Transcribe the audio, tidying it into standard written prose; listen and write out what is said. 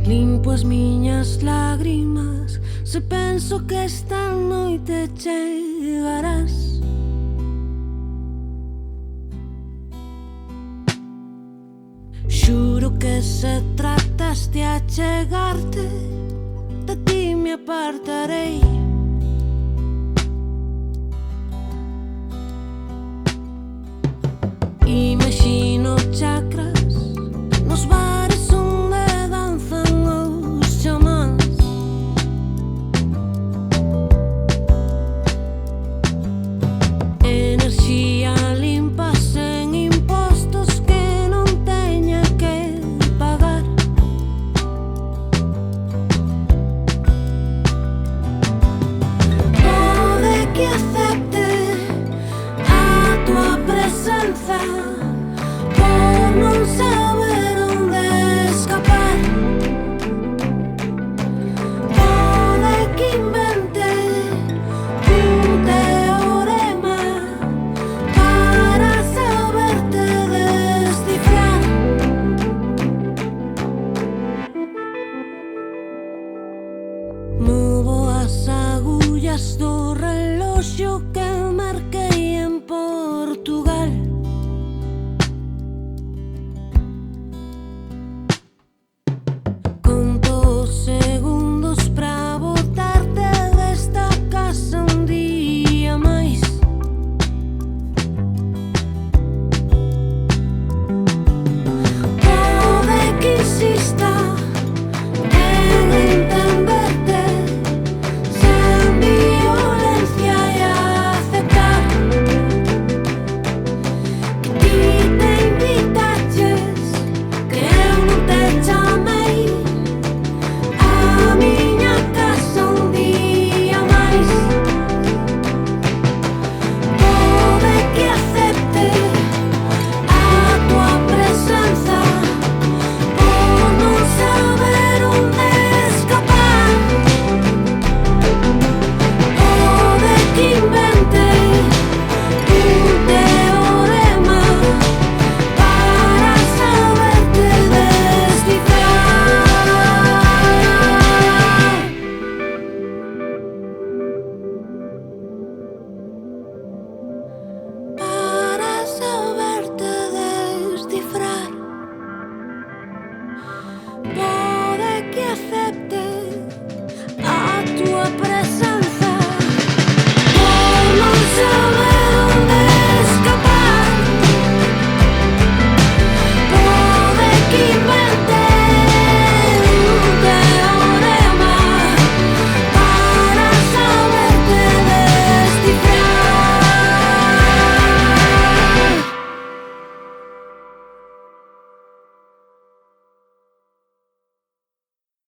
Limpo as miñas lágrimas se penso que esta noite chegarás. Xuro que se trataste a chegarte, de ti me apartarei. Imagino chakras nos bares onde danzan os chamáns. Enerxía limpa sen impostos que non teña que pagar. Pode que acepte a tua presenza